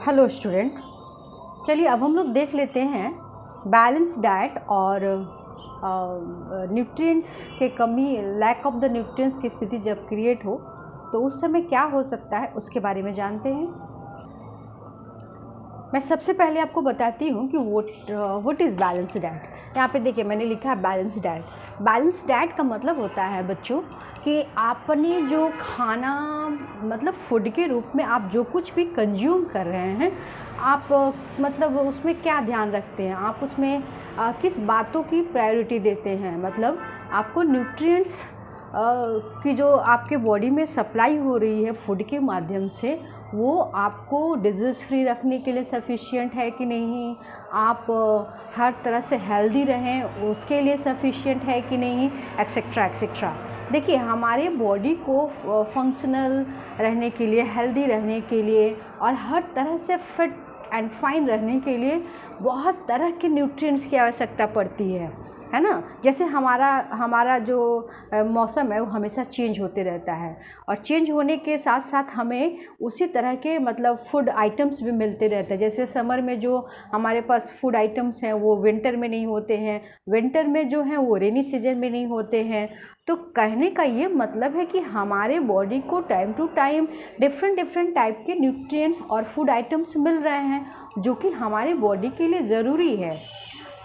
Hello student, चलिए अब हम लोग देख लेते हैं बैलेंस डाइट और न्यूट्रिएंट्स के कमी, लैक ऑफ द न्यूट्रिएंट्स की स्थिति जब क्रिएट हो तो उस समय क्या हो सकता है उसके बारे में जानते हैं। मैं सबसे पहले आपको बताती हूँ कि व्हाट इज़ बैलेंस डाइट। यहाँ पे देखिए मैंने लिखा है बैलेंस डाइट। बैलेंस डाइट का मतलब होता है बच्चों कि आपने जो खाना मतलब फूड के रूप में आप जो कुछ भी कंज्यूम कर रहे हैं, आप मतलब उसमें क्या ध्यान रखते हैं, आप उसमें किस बातों की प्रायोरिटी देते हैं। मतलब आपको न्यूट्रिएंट्स की जो आपके बॉडी में सप्लाई हो रही है फूड के माध्यम से, वो आपको डिजीज़ फ्री रखने के लिए सफिशिएंट है कि नहीं, आप हर तरह से हेल्दी रहें उसके लिए सफिशिएंट है कि नहीं, एक्सेट्रा एक्सेट्रा। देखिए हमारे बॉडी को फंक्शनल रहने के लिए, हेल्दी रहने के लिए और हर तरह से फिट एंड फाइन रहने के लिए बहुत तरह के न्यूट्रिएंट्स की आवश्यकता पड़ती है ना। जैसे हमारा जो मौसम है वो हमेशा चेंज होते रहता है और चेंज होने के साथ साथ हमें उसी तरह के मतलब फूड आइटम्स भी मिलते रहते हैं। जैसे समर में जो हमारे पास फूड आइटम्स हैं वो विंटर में नहीं होते हैं, विंटर में जो हैं वो रेनी सीजन में नहीं होते हैं। तो कहने का ये मतलब है कि हमारे बॉडी को time to time different type के न्यूट्रिएंट्स और फूड आइटम्स मिल रहे हैं जो कि हमारे बॉडी के लिए ज़रूरी है।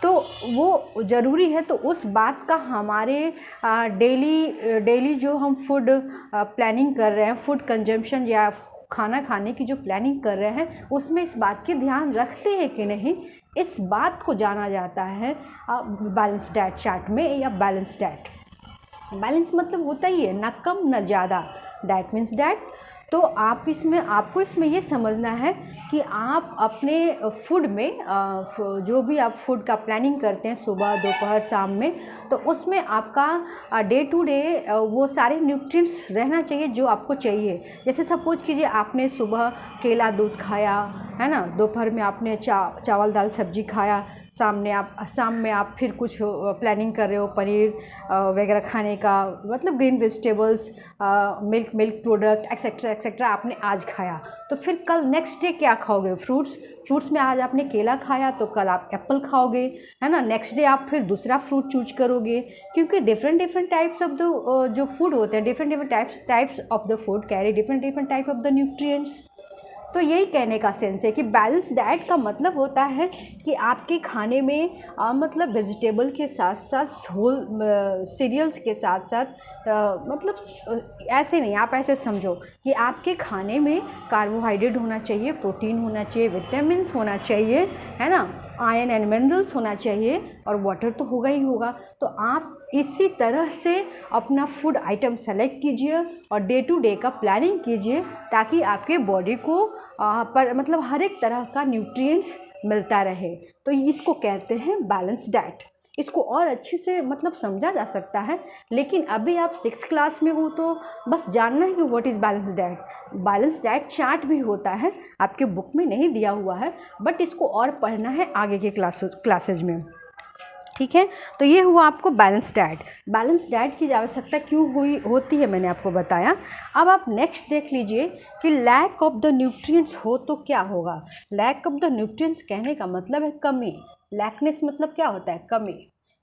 तो वो ज़रूरी है तो उस बात का हमारे डेली जो हम फूड प्लानिंग कर रहे हैं, फूड कंजम्पशन या खाना खाने की जो प्लानिंग कर रहे हैं, उसमें इस बात की ध्यान रखते हैं कि नहीं, इस बात को जाना जाता है बैलेंस डाइट चार्ट में या बैलेंस डाइट। बैलेंस मतलब होता ही है ना कम ना ज़्यादा, डाइट मीन्स डाइट। तो आपको इसमें ये समझना है कि आप अपने फूड में जो भी आप फूड का प्लानिंग करते हैं सुबह दोपहर शाम में, तो उसमें आपका डे टू डे वो सारे न्यूट्रिएंट्स रहना चाहिए जो आपको चाहिए। जैसे सपोज कीजिए आपने सुबह केला दूध खाया है ना, दोपहर में आपने चावल दाल सब्जी खाया, शाम में आप फिर कुछ प्लानिंग कर रहे हो पनीर वगैरह खाने का, मतलब green vegetables, milk product etcetera etcetera आपने आज खाया, तो फिर कल नेक्स्ट डे क्या खाओगे, फ्रूट्स में आज आपने केला खाया तो कल आप एप्पल खाओगे, है ना। नेक्स्ट डे आप फिर दूसरा फ्रूट चूज करोगे, क्योंकि डिफरेंट टाइप्स ऑफ द जो फूड होते हैं, different types of the food carry different type of the nutrients. तो यही कहने का सेंस है कि बैलेंस डाइट का मतलब होता है कि आपके खाने में मतलब वेजिटेबल के साथ साथ होल सीरियल्स के साथ साथ मतलब ऐसे नहीं, आप ऐसे समझो कि आपके खाने में कार्बोहाइड्रेट होना चाहिए, प्रोटीन होना चाहिए, विटामिन्स होना चाहिए, है ना, आयरन एंड मिनरल्स होना चाहिए और वाटर तो होगा ही होगा। तो आप इसी तरह से अपना फूड आइटम सेलेक्ट कीजिए और डे टू डे का प्लानिंग कीजिए ताकि आपके बॉडी को मतलब हर एक तरह का न्यूट्रिएंट्स मिलता रहे। तो इसको कहते हैं बैलेंस डाइट। इसको और अच्छे से मतलब समझा जा सकता है, लेकिन अभी आप 6th क्लास में हो तो बस जानना है कि what is balance diet. Balance diet chart भी होता है, आपके बुक में नहीं दिया हुआ है, बट इसको और पढ़ना है आगे के क्लासेज में, ठीक है। तो ये हुआ आपको बैलेंस डाइट। बैलेंस डाइट की आवश्यकता क्यों होती है मैंने आपको बताया। अब आप नेक्स्ट देख लीजिए कि लैक ऑफ द न्यूट्रिएंट्स हो तो क्या होगा। लैक ऑफ द न्यूट्रिएंट्स कहने का मतलब है कमी। लैकनेस मतलब क्या होता है, कमी।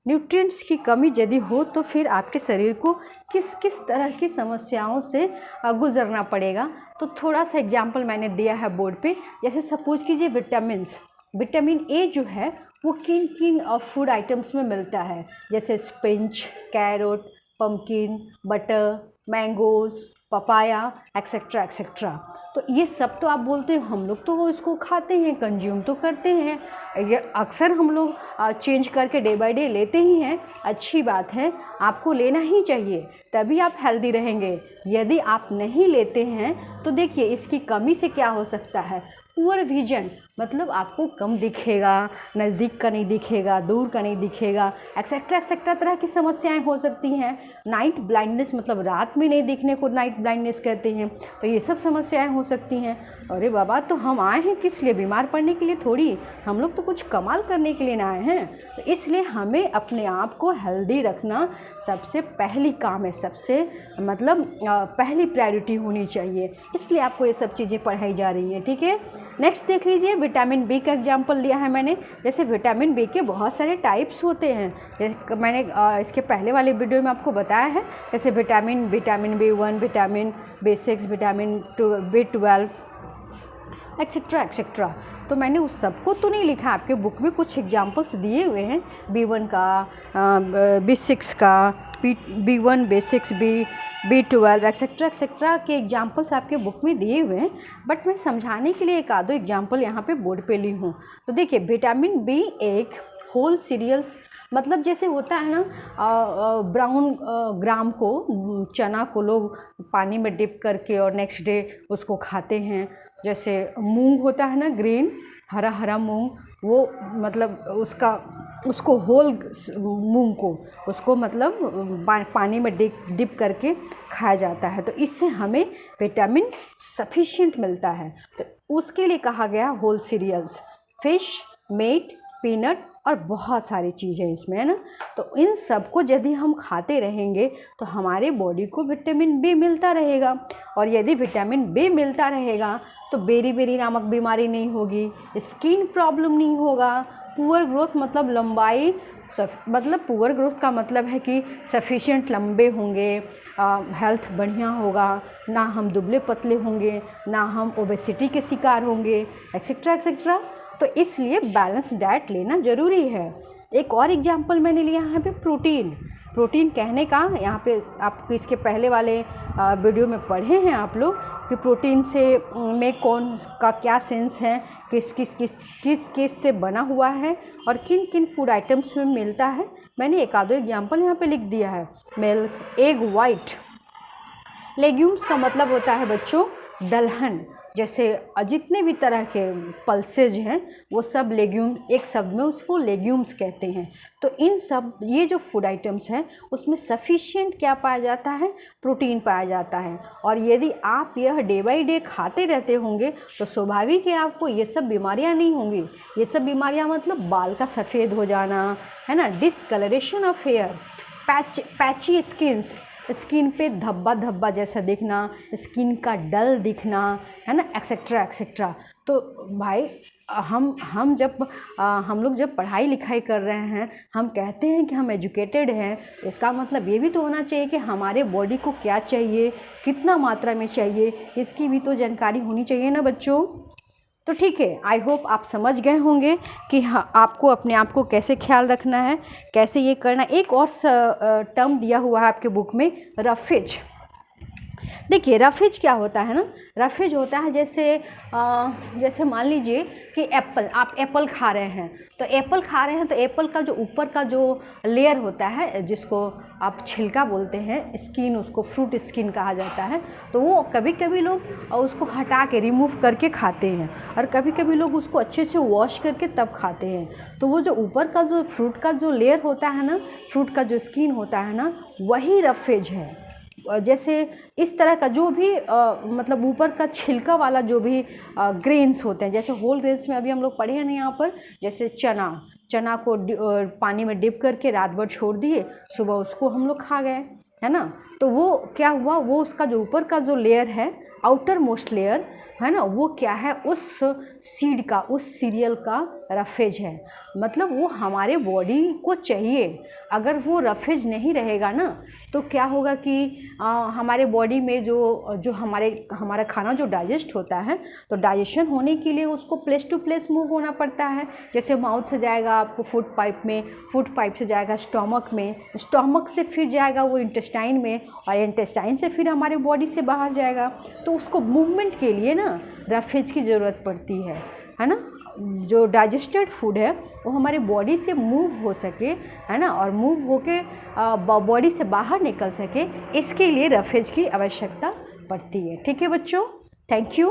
न्यूट्रिएंट्स की कमी यदि हो तो फिर आपके शरीर को किस किस तरह की समस्याओं से गुजरना पड़ेगा। तो थोड़ा सा एग्जाम्पल मैंने दिया है बोर्ड पे। जैसे सपोज कीजिए विटामिन ए जो है वो किन फूड आइटम्स में मिलता है, जैसे spinach, carrot, pumpkin, butter, mangoes, papaya etcetera etcetera. तो ये सब तो आप बोलते हैं हम लोग तो इसको खाते हैं, कंज्यूम तो करते हैं, ये अक्सर हम लोग चेंज करके डे बाय डे लेते ही हैं। अच्छी बात है, आपको लेना ही चाहिए, तभी आप हेल्दी रहेंगे। यदि आप नहीं लेते हैं तो देखिए इसकी कमी से क्या हो सकता है, पुअर विजन, मतलब आपको कम दिखेगा, नज़दीक का नहीं दिखेगा, दूर का नहीं दिखेगा, एक्सेट्रा तरह की समस्याएं हो सकती हैं। नाइट ब्लाइंडनेस, मतलब रात में नहीं दिखने को नाइट ब्लाइंडनेस कहते हैं। तो ये सब समस्याएं हो सकती हैं। अरे बाबा, तो हम आए हैं किस लिए? बीमार पड़ने के लिए थोड़ी, हम लोग तो कुछ कमाल करने के लिए ना आए हैं। तो इसलिए हमें अपने आप को हेल्दी रखना सबसे पहली काम है, सबसे मतलब पहली प्रायोरिटी होनी चाहिए। इसलिए आपको ये सब चीज़ें पढ़ाई जा रही हैं, ठीक है। नेक्स्ट देख लीजिए, विटामिन बी का एग्जाम्पल लिया है मैंने। जैसे विटामिन बी के बहुत सारे टाइप्स होते हैं, जैसे मैंने इसके पहले वाले वीडियो में आपको बताया है। जैसे vitamin B1, vitamin B6, vitamin B12 etcetera etcetera. तो मैंने उस सबको तो नहीं लिखा, आपके बुक में कुछ एग्जाम्पल्स दिए हुए हैं, B1 का, B6 का, B1, B6, B12 etcetera etcetera के एग्जाम्पल्स आपके बुक में दिए हुए हैं। बट मैं समझाने के लिए एक आधो एग्जाम्पल यहाँ पे बोर्ड पे ली हूँ। तो देखिए, विटामिन बी एक होल सीरियल्स, मतलब जैसे होता है ना, ब्राउन ग्राम को, चना को लोग पानी में डिप करके और नेक्स्ट डे उसको खाते हैं। जैसे मूंग होता है ना, ग्रीन हरा हरा मूंग, वो मतलब उसको होल मूंग को उसको मतलब पानी में डिप करके खाया जाता है। तो इससे हमें विटामिन सफिशिएंट मिलता है। तो उसके लिए कहा गया whole cereals, fish, meat, peanut और बहुत सारी चीज़ें इसमें, है ना। तो इन सब को यदि हम खाते रहेंगे तो हमारे बॉडी को विटामिन बी मिलता रहेगा। और यदि विटामिन बी मिलता रहेगा तो बेरी नामक बीमारी नहीं होगी, स्किन प्रॉब्लम नहीं होगा, पुअर ग्रोथ मतलब लंबाई, मतलब पुअर ग्रोथ का मतलब है कि सफिशिएंट लंबे होंगे, हेल्थ बढ़िया होगा, ना हम दुबले पतले होंगे, ना हम ओबेसिटी के शिकार होंगे, एक्सेट्रा एक्सेट्रा। तो इसलिए बैलेंस डाइट लेना ज़रूरी है। एक और एग्जांपल मैंने लिया यहाँ पे, प्रोटीन कहने का, यहाँ पे आपको इसके पहले वाले वीडियो में पढ़े हैं आप लोग कि प्रोटीन से में कौन का क्या सेंस है, किस से बना हुआ है और किन किन फूड आइटम्स में मिलता है। मैंने एक आधो एग्जांपल यहाँ पे लिख दिया है। Milk, egg white. लेग्यूम्स का मतलब होता है बच्चों दलहन। जैसे जितने भी तरह के पल्सेज हैं वो सब लेग्यूम, एक शब्द में उसको लेग्यूम्स कहते हैं। तो इन सब ये जो फूड आइटम्स हैं उसमें सफिशिएंट क्या पाया जाता है? प्रोटीन पाया जाता है। और यदि आप यह डे बाय डे खाते रहते होंगे तो स्वाभाविक है आपको ये सब बीमारियां नहीं होंगी। ये सब बीमारियां मतलब बाल का सफ़ेद हो जाना, है ना, discoloration of hair, patchy skin पे धब्बा धब्बा जैसा दिखना, स्किन का डल दिखना, है ना, एक्सेट्रा एक्सेट्रा। तो भाई हम लोग जब पढ़ाई लिखाई कर रहे हैं, हम कहते हैं कि हम एजुकेटेड हैं, इसका मतलब ये भी तो होना चाहिए कि हमारे बॉडी को क्या चाहिए, कितना मात्रा में चाहिए, इसकी भी तो जानकारी होनी चाहिए ना बच्चों। तो ठीक है, आई होप आप समझ गए होंगे कि हाँ, आपको अपने आप को कैसे ख्याल रखना है, कैसे ये करना। एक और टर्म दिया हुआ है आपके बुक में, रफेज। देखिए रफेज क्या होता है ना, रफेज होता है जैसे मान लीजिए कि आप एप्पल खा रहे हैं, तो एप्पल का जो ऊपर का जो लेयर होता है, जिसको आप छिलका बोलते हैं, स्किन, उसको फ्रूट स्किन कहा जाता है। तो वो कभी कभी लोग उसको हटा के रिमूव करके खाते हैं और कभी कभी लोग उसको अच्छे से वॉश करके तब खाते हैं। तो वो जो ऊपर का जो फ्रूट का जो लेयर होता है ना, फ्रूट का जो स्किन होता है ना, वही रफेज है। जैसे इस तरह का जो भी मतलब ऊपर का छिलका वाला जो भी ग्रेन्स होते हैं, जैसे होल ग्रेन्स में अभी हम लोग पढ़े हैं ना यहाँ पर, जैसे चना को पानी में डिप करके रात भर छोड़ दिए, सुबह उसको हम लोग खा गए, है ना। तो वो क्या हुआ, वो उसका जो ऊपर का जो लेयर है, आउटर मोस्ट लेयर है ना, वो क्या है, उस सीड का, उस सीरियल का रफेज है। मतलब वो हमारे बॉडी को चाहिए। अगर वो रफेज नहीं रहेगा ना तो क्या होगा कि हमारे बॉडी में जो हमारा खाना जो डाइजेस्ट होता है, तो डाइजेशन होने के लिए उसको प्लेस टू प्लेस मूव होना पड़ता है। जैसे माउथ से जाएगा आपको फूड पाइप में, फूड पाइप से जाएगा स्टमक में, स्टमक से फिर जाएगा वो इंटेस्टाइन में, और इंटेस्टाइन से फिर हमारे बॉडी से बाहर जाएगा। तो उसको मूवमेंट के लिए ना रफेज की ज़रूरत पड़ती है ना। जो डाइजेस्टेड फूड है वो हमारे बॉडी से मूव हो सके, है ना, और मूव होके बॉडी से बाहर निकल सके, इसके लिए रफेज की आवश्यकता पड़ती है। ठीक है बच्चों, थैंक यू।